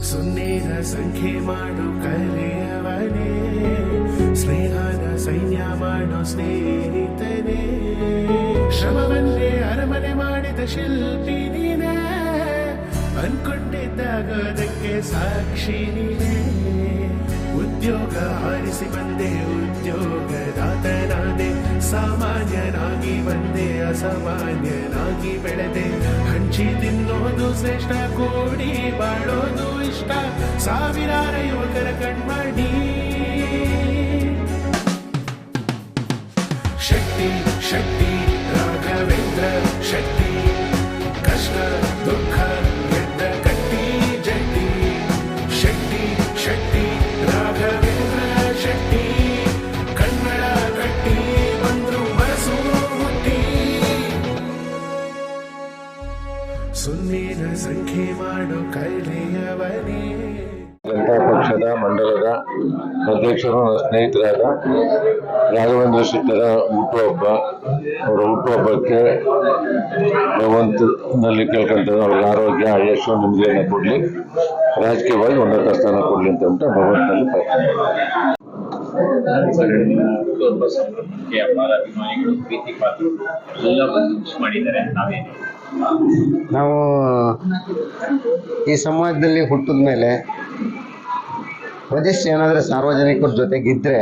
ಸುನ್ನೇರ ಸಂಖ್ಯೆ ಮಾಡು ಕರೆಯವನೇ, ಸ್ನೇಹದ ಸೈನ್ಯ ಮಾಡೋ ಸ್ನೇಹಿತನೇ, ಶ್ರಮವನ್ನೇ ಅರಮನೆ ಮಾಡಿದ ಶಿಲ್ಪಿ ನೀನೇ, ಅನ್ಕೊಂಡಿದ್ದಾಗೋದಕ್ಕೆ ಸಾಕ್ಷಿ ನೀನೇ. ಉದ್ಯೋಗ ಆರಿಸಿ ಬಂದೆ, ಉದ್ಯೋಗದಾತನಾದೆ, ಸಾಮಾನ್ಯನಾಗಿ ಬಂದೆ, ಅಸಾಮಾನ್ಯನಾಗಿ ಬೆಳೆದೆ. ಹಂಚಿ ತಿನ್ನೋದು ಶ್ರೇಷ್ಠ, ಕೂಡಿ ಬಾಳೋದು ಇಷ್ಟ, ಸಾವಿರಾರ ಯುವಕರ ಕಣ್ಮಣಿ. ಶಕ್ತಿ ಶಕ್ತಿ ರಾಘವೇಂದ್ರ ಶಕ್ತಿ, ಕಷ್ಟ ದುಃಖ ಗೆದ್ದ ಕಟ್ಟಿ ಜಟ್ಟಿ. ಶಕ್ತಿ ಶಕ್ತಿ ರಾಘವೇಂದ್ರ ಶಕ್ತಿ, ಕನ್ನಡ ಕಟ್ಟಿ ಬಂದ್ರು ಮನಸ್ಸು ಹುಟ್ಟಿ. ಸುನ್ನಿನ ಸಂಖ್ಯೆ ಮಾಡು ಕೈಲೆಯವನೇ. ಜನತಾ ಪಕ್ಷದ ಮಂಡಲದ ಅಧ್ಯಕ್ಷರು ನನ್ನ ಸ್ನೇಹಿತರಾದ ರಾಘವೇಂದ್ರ ಶೆಟ್ಟರ ಹುಟ್ಟುಹಬ್ಬ. ಅವರ ಹುಟ್ಟುಹಬ್ಬಕ್ಕೆ ಭಗವಂತನಲ್ಲಿ ಕೇಳ್ಕೊಂತಾರೆ, ಅವ್ರ ಆರೋಗ್ಯ ಆಯುಷ್ಯ ನಿಮ್ಗೆಲ್ಲ ಕೊಡ್ಲಿ, ರಾಜಕೀಯವಾಗಿ ಉನ್ನತ ಸ್ಥಾನ ಕೊಡ್ಲಿ ಅಂತ ಭಗವಂತನಲ್ಲಿ ಪ್ರಾರ್ಥನೆ. ಹುಟ್ಟುಹಬ್ಬ ಸಂಭ್ರಮಕ್ಕೆ ಅಪಾರ ಅಭಿಮಾನಿಗಳು, ಪ್ರೀತಿ ಪಾತ್ರರು ಎಲ್ಲ ಬಂದು ವಿಶ್ ಮಾಡಿದ್ದಾರೆ. ನಾವು ಈ ಸಮಾಜದಲ್ಲಿ ಹುಟ್ಟಿದ ಮೇಲೆ ಒಂದಿಷ್ಟು ಏನಾದರೂ ಸಾರ್ವಜನಿಕರ ಜೊತೆಗಿದ್ದರೆ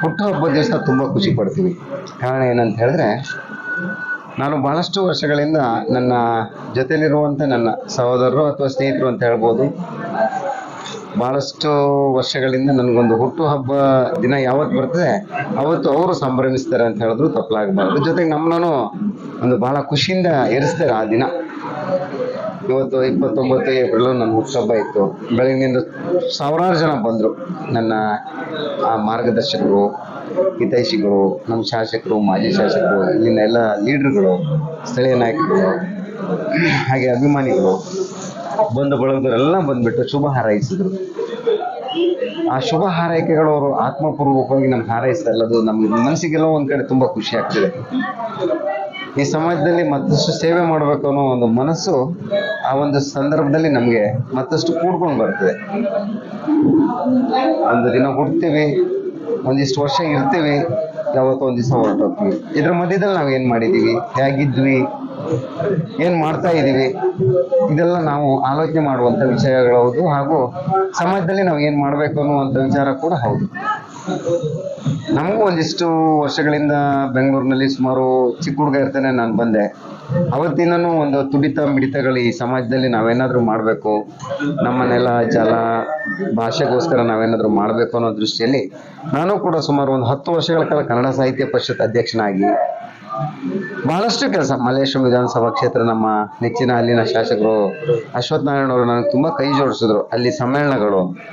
ಹುಟ್ಟುಹಬ್ಬದ ದಿವಸ ತುಂಬ ಖುಷಿ ಪಡ್ತೀವಿ. ಕಾರಣ ಏನಂತ ಹೇಳಿದ್ರೆ, ನಾನು ಭಾಳಷ್ಟು ವರ್ಷಗಳಿಂದ ನನ್ನ ಜೊತೆಲಿರುವಂಥ ನನ್ನ ಸಹೋದರರು ಅಥವಾ ಸ್ನೇಹಿತರು ಅಂತ ಹೇಳ್ಬೋದು, ಭಾಳಷ್ಟು ವರ್ಷಗಳಿಂದ ನನಗೊಂದು ಹುಟ್ಟುಹಬ್ಬ ದಿನ ಯಾವತ್ತು ಬರ್ತದೆ ಅವತ್ತು ಅವರು ಸಂಭ್ರಮಿಸ್ತಾರೆ ಅಂತ ಹೇಳಿದ್ರು ತಪ್ಪಲಾಗಬಾರ್ದು. ಜೊತೆಗೆ ನಮ್ಮನ್ನು ಒಂದು ಭಾಳ ಖುಷಿಯಿಂದ ಇರಿಸ್ತಾರೆ ಆ ದಿನ. ಇವತ್ತು 29 ಏಪ್ರಿಲ್ ನನ್ನ ಹುಟ್ಟುಹಬ್ಬ ಇತ್ತು. ಬೆಳಗಿನಿಂದ ಸಾವಿರಾರು ಜನ ಬಂದರು. ನನ್ನ ಮಾರ್ಗದರ್ಶಕರು, ಹಿತೈಷಿಗಳು, ನಮ್ಮ ಶಾಸಕರು, ಮಾಜಿ ಶಾಸಕರು, ಇಲ್ಲಿನ ಎಲ್ಲ ಲೀಡರ್ಗಳು, ಸ್ಥಳೀಯ ನಾಯಕರು, ಹಾಗೆ ಅಭಿಮಾನಿಗಳು, ಬಂಧು ಬಳಗದವರೆಲ್ಲ ಬಂದ್ಬಿಟ್ಟು ಶುಭ ಹಾರೈಸಿದ್ರು. ಆ ಶುಭ ಹಾರೈಕೆಗಳು ಅವರು ಆತ್ಮಪೂರ್ವಕವಾಗಿ ನಮ್ಗೆ ಹಾರೈಸ್ತಾರಲ್ಲ, ಅದು ನಮ್ಮ ಮನಸ್ಸಿಗೆಲ್ಲೋ ಒಂದು ಕಡೆ ತುಂಬ ಖುಷಿ ಆಗ್ತಿದೆ. ಈ ಸಮಾಜದಲ್ಲಿ ಮತ್ತಷ್ಟು ಸೇವೆ ಮಾಡಬೇಕು ಅನ್ನೋ ಒಂದು ಮನಸ್ಸು ಆ ಒಂದು ಸಂದರ್ಭದಲ್ಲಿ ನಮಗೆ ಮತ್ತಷ್ಟು ಕೂಡ್ಕೊಂಡು ಬರ್ತದೆ. ಒಂದು ದಿನ ಹುಡ್ತೀವಿ, ಒಂದಿಷ್ಟು ವರ್ಷ ಇರ್ತೀವಿ, ಯಾವತ್ತೋ ಒಂದು ದಿವಸ ಹೊರಟೋಗ್ತೀವಿ. ಇದ್ರ ಮಧ್ಯದಲ್ಲಿ ನಾವು ಏನು ಮಾಡಿದ್ದೀವಿ, ಹೇಗಿದ್ವಿ, ಏನು ಮಾಡ್ತಾ ಇದ್ದೀವಿ, ಇದೆಲ್ಲ ನಾವು ಆಲೋಚನೆ ಮಾಡುವಂಥ ವಿಷಯಗಳು ಹೌದು. ಹಾಗೂ ಸಮಾಜದಲ್ಲಿ ನಾವು ಏನು ಮಾಡಬೇಕು ಅನ್ನುವಂಥ ವಿಚಾರ ಕೂಡ ಹೌದು. ನಮಗೂ ಒಂದಿಷ್ಟು ವರ್ಷಗಳಿಂದ ಬೆಂಗಳೂರಿನಲ್ಲಿ ಸುಮಾರು ಚಿಕ್ಕ ಹುಡುಗ ಇರ್ತಾನೆ ನಾನು ಬಂದೆ. ಅವತ್ತಿನೂ ಒಂದು ತುಡಿತ ಮಿಡಿತಗಳು ಈ ಸಮಾಜದಲ್ಲಿ ನಾವೇನಾದರೂ ಮಾಡಬೇಕು, ನಮ್ಮ ನೆಲ ಜಲ ಭಾಷೆಗೋಸ್ಕರ ನಾವೇನಾದರೂ ಮಾಡಬೇಕು ಅನ್ನೋ ದೃಷ್ಟಿಯಲ್ಲಿ ನಾನು ಕೂಡ ಸುಮಾರು ಒಂದು 10 ವರ್ಷಗಳ ಕಾಲ ಕನ್ನಡ ಸಾಹಿತ್ಯ ಪರಿಷತ್ ಅಧ್ಯಕ್ಷನಾಗಿ ಬಹಳಷ್ಟು ಕೆಲಸ, ಮಲ್ಲೇಶ್ವರಂ ವಿಧಾನಸಭಾ ಕ್ಷೇತ್ರ ನಮ್ಮ ನೆಚ್ಚಿನ ಅಲ್ಲಿನ ಶಾಸಕರು ಅಶ್ವತ್ಥ ನಾರಾಯಣ ಅವರು ನನಗೆ ತುಂಬ ಕೈ ಜೋಡಿಸಿದ್ರು. ಅಲ್ಲಿ ಸಮ್ಮೇಳನಗಳು,